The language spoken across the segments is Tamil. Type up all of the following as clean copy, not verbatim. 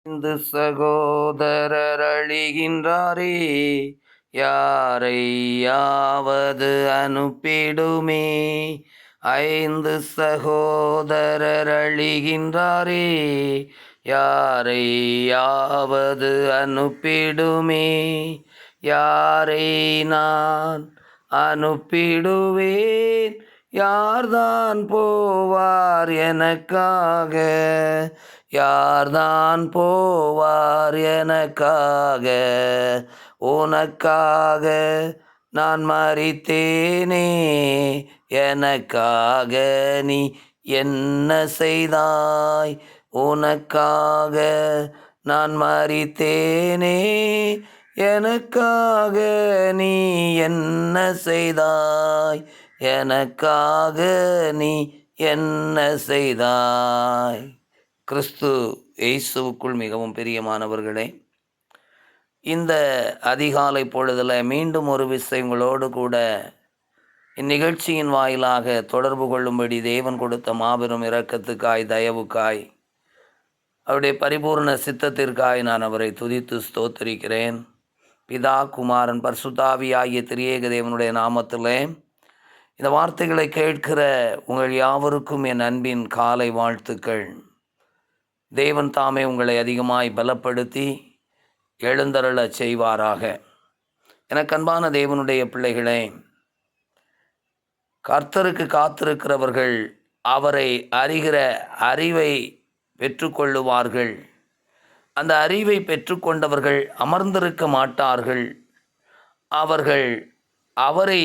இந்து சகோதரர் அழிகின்றாரே, யாரையாவது அனுப்பிடுமே. 5 சகோதரர் அழிகின்றாரே, யாரையாவது அனுப்பிடுமே. யாரை நான் அனுப்பிடுவேன், யார்தான் போவார் எனக்காக? யார்தான் போவார் எனக்காக? உனக்காக நான் மரித்தேனே, எனக்காக நீ என்ன செய்தாய்? உனக்காக நான் மரித்தேனே, எனக்காக நீ என்ன செய்தாய்? எனக்காக நீ என்ன செய்தாய்? கிறிஸ்து இயேசுவுக்குள் மிகவும் பிரியமானவர்களே, இந்த அதிகாலை பொழுதில் மீண்டும் ஒரு விஷயம் உங்களோடு கூட இந்நிகழ்ச்சியின் வாயிலாக தொடர்பு கொள்ளும்படி தேவன் கொடுத்த மாபெரும் இரக்கத்துக்காய், தயவுக்காய், அவருடைய பரிபூர்ண சித்தத்திற்காய் நான் அவரை துதித்து ஸ்தோத்திரிக்கிறேன். பிதா, குமாரன், பரிசுத்தாவி ஆகிய திரியேக தேவனுடைய நாமத்திலே இந்த வார்த்தைகளை கேட்கிற உங்கள் யாவருக்கும் என் அன்பின் காலை வாழ்த்துக்கள். தேவன் தாமே உங்களை அதிகமாய் பலப்படுத்தி எழுந்தருள செய்வாராக. எனக்கு அன்பான தேவனுடைய பிள்ளைகளே, கர்த்தருக்கு காத்திருக்கிறவர்கள் அவரை அறிகிற அறிவை பெற்றுக்கொள்ளுவார்கள். அந்த அறிவை பெற்றுக்கொண்டவர்கள் அமர்ந்திருக்க மாட்டார்கள். அவர்கள் அவரை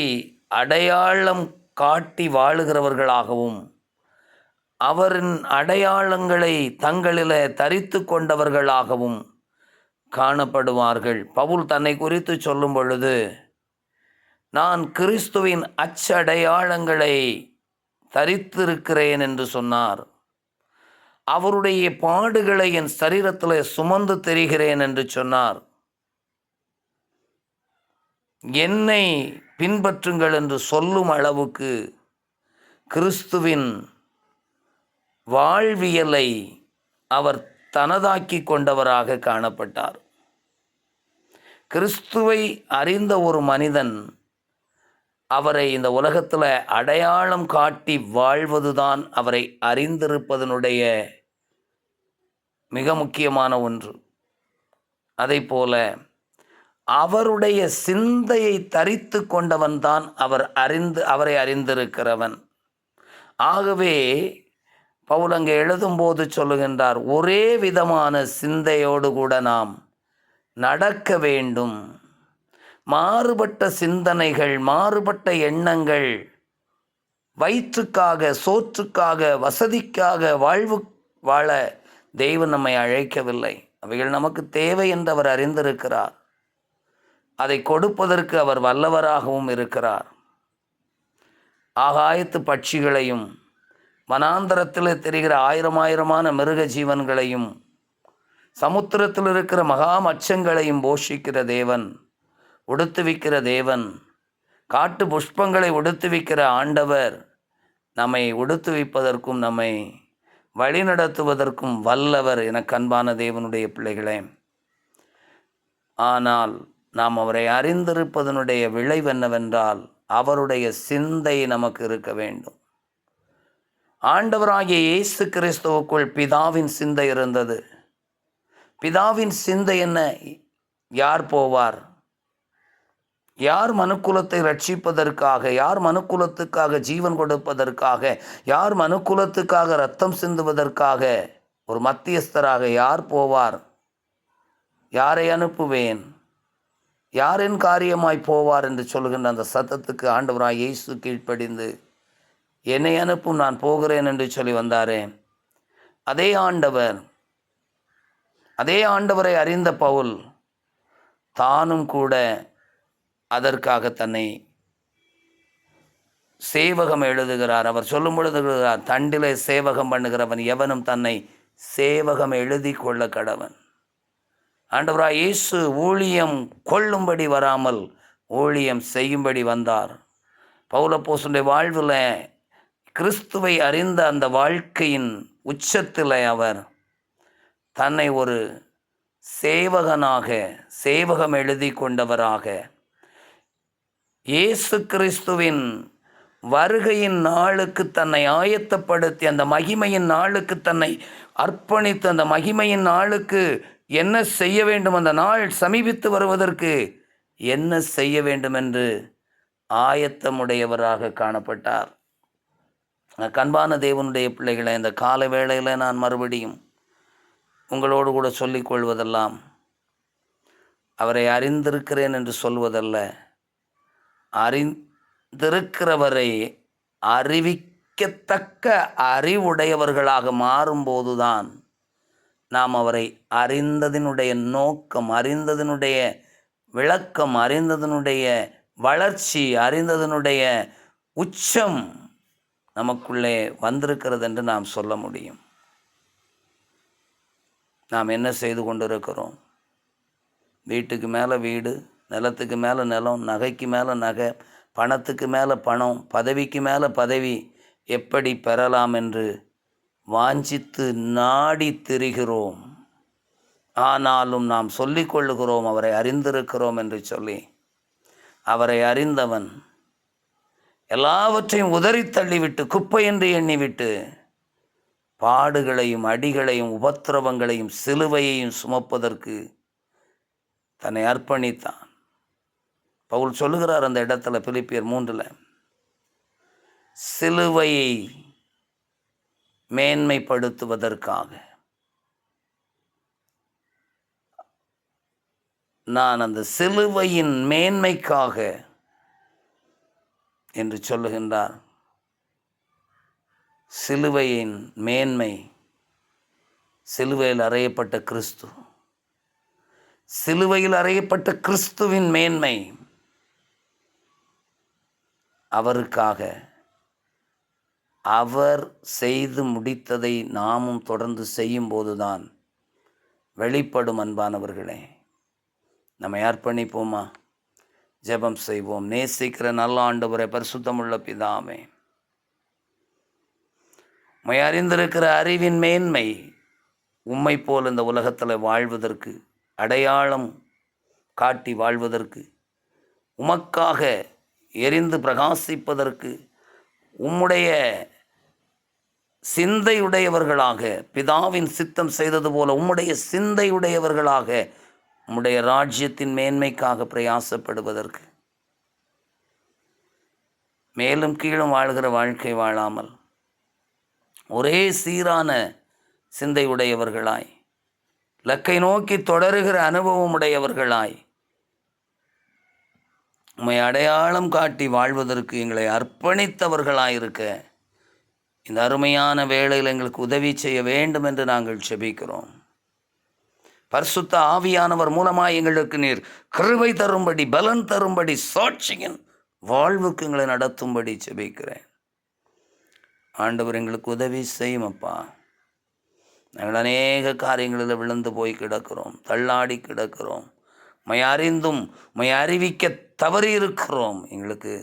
அடையாளம் காட்டி வாழுகிறவர்களாகவும் அவரின் அடையாளங்களை தங்களில் தரித்து கொண்டவர்களாகவும் காணப்படுவார்கள். பவுல் தன்னை குறித்து சொல்லும் பொழுது, நான் கிறிஸ்துவின் அச்சடையாளங்களை தரித்திருக்கிறேன் என்று சொன்னார். அவருடைய பாடுகளை என் சரீரத்தில் சுமந்து தெரிகிறேன் என்று சொன்னார். என்னை பின்பற்றுங்கள் என்று சொல்லும் அளவுக்கு கிறிஸ்துவின் வாழ்வியலை அவர் தனதாக்கி கொண்டவராக காணப்பட்டார். கிறிஸ்துவை அறிந்த ஒரு மனிதன் அவரை இந்த உலகத்தில் அடையாளம் காட்டி வாழ்வதுதான் அவரை அறிந்திருப்பதனுடைய மிக முக்கியமான ஒன்று. அதைப்போல அவருடைய சிந்தையை தரித்து கொண்டவன் தான் அவரை அறிந்திருக்கிறவன். ஆகவே பவுல் அங்கே எழுதும்போது சொல்லுகின்றார், ஒரே விதமான சிந்தையோடு கூட நாம் நடக்க வேண்டும். மாறுபட்ட சிந்தனைகள், மாறுபட்ட எண்ணங்கள், வயிற்றுக்காக, சோற்றுக்காக, வசதிக்காக வாழ தேவன் நம்மை அழைக்கவில்லை. அவைகள் நமக்கு தேவை என்று அவர் அறிந்திருக்கிறார். அதை கொடுப்பதற்கு அவர் வல்லவராகவும் இருக்கிறார். ஆகாயத்து பட்சிகளையும் வனாந்தரத்தில் தெரிகிற ஆயிரமான மிருக ஜீவன்களையும் சமுத்திரத்தில் இருக்கிற மகா மச்சங்களையும் போஷிக்கிற தேவன், உடுத்துவிக்கிற தேவன், காட்டு புஷ்பங்களை உடுத்துவிக்கிற ஆண்டவர் நம்மை உடுத்துவிப்பதற்கும் நம்மை வழிநடத்துவதற்கும் வல்லவர். எனக்கு அன்பான தேவனுடைய பிள்ளைகளே, ஆனால் நாம் அவரை அறிந்திருப்பதனுடைய விளைவு என்னவென்றால் அவருடைய சிந்தை நமக்கு இருக்க வேண்டும். ஆண்டவராகிய இயேசு கிறிஸ்துவுக்குள் பிதாவின் சிந்தை இருந்தது. பிதாவின் சிந்தை என்ன? யார் போவார்? யார் மனுக்குலத்தை ரட்சிப்பதற்காக, யார் மனுக்குலத்துக்காக ஜீவன் கொடுப்பதற்காக, யார் மனுக்குலத்துக்காக இரத்தம் சிந்துவதற்காக ஒரு மத்தியஸ்தராக யார் போவார்? யாரை அனுப்புவேன்? யாரின் காரியமாய் போவார் என்று சொல்கின்ற அந்த சத்தத்துக்கு ஆண்டவராய் இயேசு கீழ்ப்படிந்து, என்னை அனுப்பும், நான் போகிறேன் என்று சொல்லி வந்தாரே, அதே ஆண்டவரை அறிந்த பவுல் தானும் கூட அதற்காக தன்னை சேவகம் எழுதுகிறார். அவர் சொல்லும் பொழுது தண்டிலே சேவகம் பண்ணுகிறவன் எவனும் தன்னை சேவகம் எழுதி கொள்ள கடவன். ஆண்டவராய் இயேசு ஊழியம் கொள்ளும்படி வராமல் ஊழியம் செய்யும்படி வந்தார். பவுலப்போஸ்தலனுடைய வாழ்வில் கிறிஸ்துவை அறிந்த அந்த வாழ்க்கையின் உச்சத்தில் அவர் தன்னை ஒரு சேவகம் எழுதி கொண்டவராக இயேசு கிறிஸ்துவின் வருகையின் நாளுக்கு தன்னை ஆயத்தப்படுத்தி, அந்த மகிமையின் நாளுக்கு தன்னை அர்ப்பணித்து, அந்த மகிமையின் நாளுக்கு என்ன செய்ய வேண்டும், அந்த நாள் சமீபித்து வருவதற்கு என்ன செய்ய வேண்டும் என்று ஆயத்தமுடையவராக காணப்பட்டார். கண்பான தேவனுடைய பிள்ளைகளை, இந்த கால வேளையில் நான் மறுபடியும் உங்களோடு கூட சொல்லிக்கொள்வதெல்லாம் அவரை அறிந்திருக்கிறேன் என்று சொல்வதல்ல, அறிந்திருக்கிறவரை அறிவிக்கத்தக்க அறிவுடையவர்களாக மாறும்போதுதான் நாம் அவரை அறிந்ததினுடைய நோக்கம், அறிந்ததனுடைய விளக்கம், அறிந்ததனுடைய வளர்ச்சி, அறிந்ததனுடைய உச்சம் நமக்குள்ளே வந்திருக்கிறது என்று நாம் சொல்ல முடியும். நாம் என்ன செய்து கொண்டிருக்கிறோம்? வீட்டுக்கு மேலே வீடு, நிலத்துக்கு மேலே நிலம், நகைக்கு மேலே நகை, பணத்துக்கு மேலே பணம், பதவிக்கு மேலே பதவி எப்படி பெறலாம் என்று வாஞ்சித்து நாடி திரிகிறோம். ஆனாலும் நாம் சொல்லிக்கொள்ளுகிறோம் அவரை அறிந்திருக்கிறோம் என்று சொல்லி. அவரை அறிந்தவன் எல்லாவற்றையும் உதறி தள்ளிவிட்டு, குப்பை என்று எண்ணிவிட்டு, பாடுகளையும் அடிகளையும் உபத்திரவங்களையும் சிலுவையையும் சுமப்பதற்கு தன்னை அர்ப்பணித்தான். பவுல் சொல்லுகிறார் அந்த இடத்துல, பிலிப்பியர் 3, சிலுவையை மேன்மைப்படுத்துவதற்காக நான் அந்த சிலுவையின் மேன்மைக்காக என்று சொல்லுகின்றார். சிலுவையின் மேன்மை, சிலுவையில் அறையப்பட்ட கிறிஸ்து, சிலுவையில் அறையப்பட்ட கிறிஸ்துவின் மேன்மை, அவருக்காக அவர் செய்து முடித்ததை நாமும் தொடர்ந்து செய்யும் போதுதான் வெளிப்படும். அன்பானவர்களே, நம்மை அர்ப்பணிப்போமா? ஜெபம் செய்வோம். நேசிக்கிற நல்ல ஆண்டவரே, பரிசுத்தமுள்ள பிதாவே, உம்மை அறிந்திருக்கிற அறிவின் மேன்மை, உம்மை போல் இந்த உலகத்தில் வாழ்வதற்கு, அடையாளம் காட்டி வாழ்வதற்கு, உமக்காக எரிந்து பிரகாசிப்பதற்கு, உம்முடைய சிந்தையுடையவர்களாக, பிதாவின் சித்தம் செய்தது போல உம்முடைய சிந்தையுடையவர்களாக, உம்முடைய ராஜ்யத்தின் மேன்மைக்காக பிரயாசப்படுவதற்கு, மேலும் கீழும் வாழ்கிற வாழ்க்கை வாழாமல் ஒரே சீரான சிந்தையுடையவர்களாய், இலக்கை நோக்கி தொடருகிற அனுபவம் உடையவர்களாய், உம்மை அடையாளம் காட்டி வாழ்வதற்கு எங்களை அர்ப்பணித்தவர்களாயிருக்க இந்த அருமையான வேளையில் எங்களுக்கு உதவி செய்ய வேண்டும் என்று நாங்கள் செபிக்கிறோம். பரிசுத்த ஆவியானவர் மூலமாய் எங்களுக்கு நீர் கிருபை தரும்படி, பலன் தரும்படி, சாட்சியின் வாழ்வுக்கு எங்களை நடத்தும்படி செபிக்கிறேன். ஆண்டவர் எங்களுக்கு உதவி செய்யும் அப்பா. நாங்கள் அநேக காரியங்களில் விழுந்து போய் கிடக்கிறோம், தள்ளாடி கிடக்கிறோம், உம்மை அறிந்தும் உம்மை அறிவிக்க தவறி இருக்கிறோம். எங்களுக்கு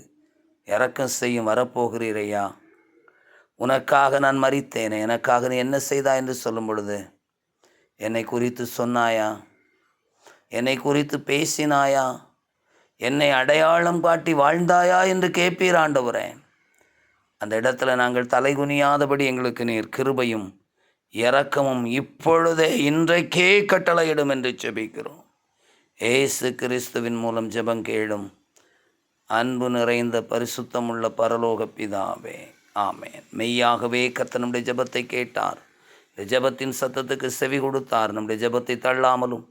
இரக்கம் செய்யும். வரப்போகிறீரையா, உனக்காக நான் மரித்தேனே, எனக்காக நீ என்ன செய்தா என்று சொல்லும் பொழுது என்னை குறித்து சொன்னாயா, என்னை குறித்து பேசினாயா, என்னை அடையாளம் காட்டி வாழ்ந்தாயா என்று கேட்பீர் ஆண்டவரே. அந்த இடத்துல நாங்கள் தலைகுனியாதபடி எங்களுக்கு நீர் கிருபையும் இரக்கமும் இப்பொழுதே இன்றைக்கே கட்டளையிடும் என்று ஜெபிக்கிறோம். ஏசு கிறிஸ்துவின் மூலம் ஜெபம் கேளும் அன்பு நிறைந்த பரிசுத்தமுள்ள பரலோக பிதாவே, ஆமென். மெய்யாகவே கர்த்தர் நம்முடைய ஜெபத்தை கேட்டார். இந்த ஜெபத்தின் சத்தத்துக்கு செவி கொடுத்தார். நம்முடைய ஜெபத்தை தள்ளாமலும்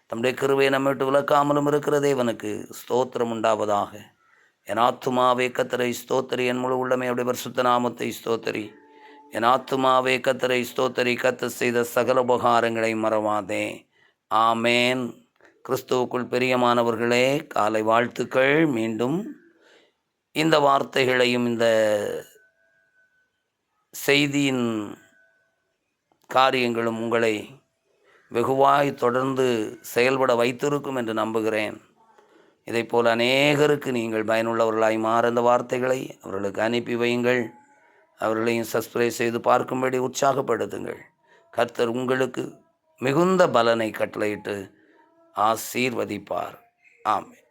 நம்முடைய கிருபையை நம்மை விட்டு விலக்காமலும் இருக்கிற தேவனுக்கு ஸ்தோத்திரம் உண்டாவதாக. என் ஆத்துமாவே கர்த்தரை ஸ்தோத்திரி, என் முழு உள்ளமே அவருடைய பரிசுத்த நாமத்தை ஸ்தோத்திரி. என் ஆத்துமாவே கர்த்தரை ஸ்தோத்திரி, கர்த்தர் செய்த சகல உபகாரங்களை மறவாதே. ஆமேன். கிறிஸ்துவுக்குள் பிரியமானவர்களே, காலை வாழ்த்துக்கள். மீண்டும் இந்த வார்த்தைகளையும் இந்த செய்தியின் காரியங்களும் உங்களை வெகுவாய் தொடர்ந்து செயல்பட வைத்திருக்கும் என்று நம்புகிறேன். இதைப்போல் அநேகருக்கு நீங்கள் பயனுள்ளவர்களாய் மாற இந்த வார்த்தைகளை அவர்களுக்கு அனுப்பி வையுங்கள். அவர்களையும் சப்ஸ்கிரைப் செய்து பார்க்கும்படி உற்சாகப்படுத்துங்கள். கர்த்தர் உங்களுக்கு மிகுந்த பலனை கட்டளையிட்டு ஆசீர்வதிப்பார். ஆமென்.